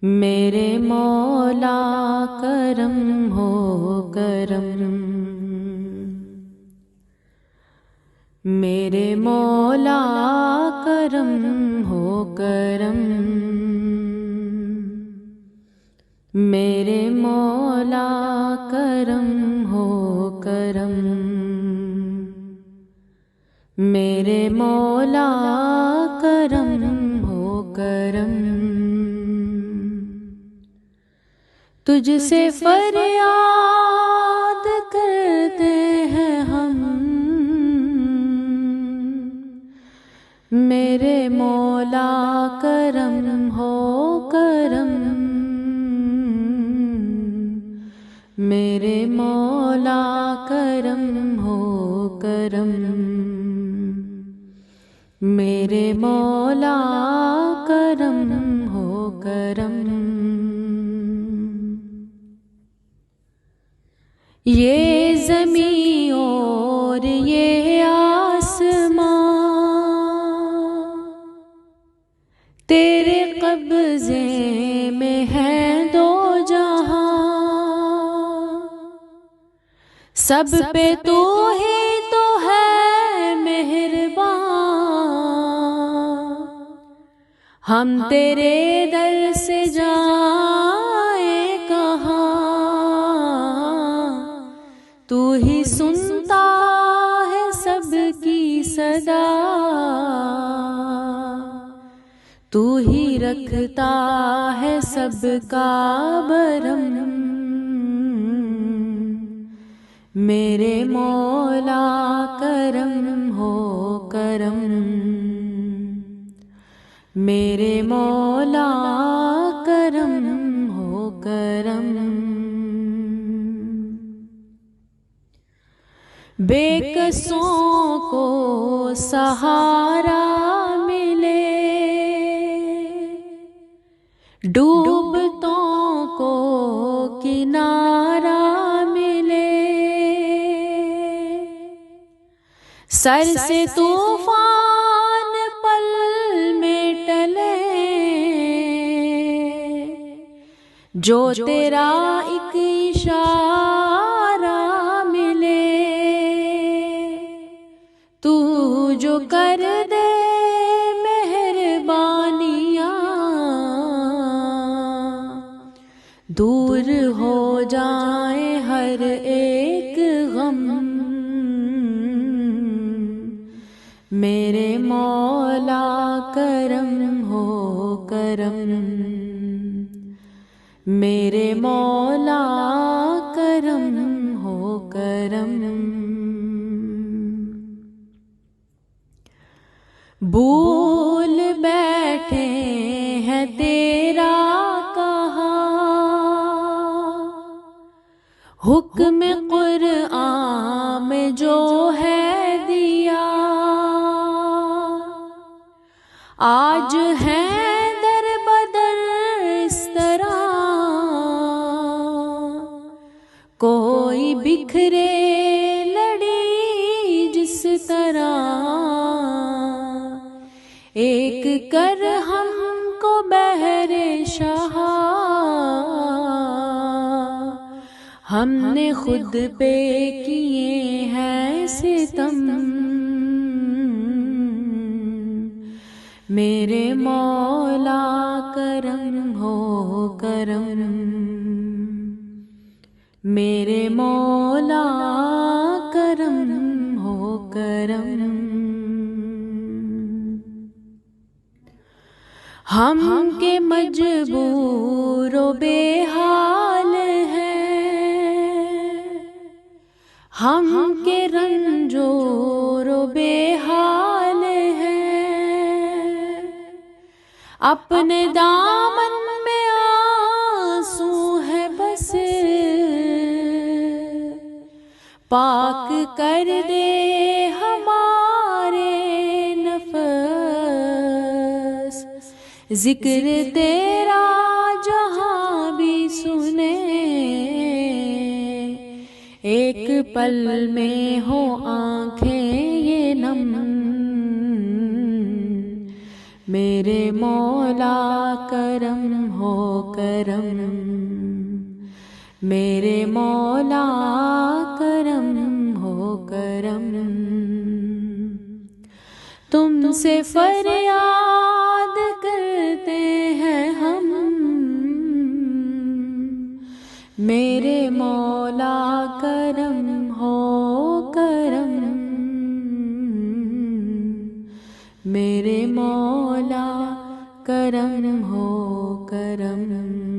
میرے مولا کرم ہو کرم، میرے مولا کرم ہو کرم، میرے مولا کرم ہو کرم، میرے مولا کرم ہو کرم، تجھ سے فریاد کرتے ہیں ہم، میرے مولا کرم ہو کرم، میرے مولا کرم ہو کرم، میرے مولا کرم ہو کرم، یہ زمین اور یہ آسمان تیرے قبضے میں ہیں دو جہاں، سب پہ تو ہی تو ہے مہربان، ہم تیرے در سے جائیں کہاں، تو ہی سنتا ہے سب کی صدا، تو ہی رکھتا ہے سب کا برم، میرے مولا کرم ہو کرم، میرے مولا کرم ہو کرم، بے کسوں کو سہارا ملے، ڈوبتوں کو کنارہ ملے، سر سے طوفان پل میں ٹلے، جو تیرا ایک اشارہ ملے، تو جو کر دے مہربانیاں، دور ہو جائے ہر ایک غم، میرے مولا کرم ہو کرم، میرے مولا کرم ہو کرم، بھول بیٹھے ہیں تیرا کہا، حکم قرآن میں جو ہے دیا، آج ہیں در بدر اس طرح، کوئی بکھرے لڑی جس طرح، ایک کر ہم کو بہر شاہ، ہم نے خود پہ کیے ہیں ستم، میرے مولا کرم ہو کرم، میرے مولا کرم ہو کرم، ہم کے مجبور و بے حال ہیں، ہم کے رنجور و بے حال ہیں، اپنے دامن میں آنسو ہے بس، پاک کر دے ہمارے نفس، ذکر تیرا جہاں بھی سنے، ایک پل میں ہو آنکھیں یہ نم، میرے مولا کرم ہو کرم، میرے مولا کرم ہو کرم، تم سے فریاد کرتے ہیں ہم، میرے مولا کرم ہو کرم، میرے مولا کرم ہو کرم۔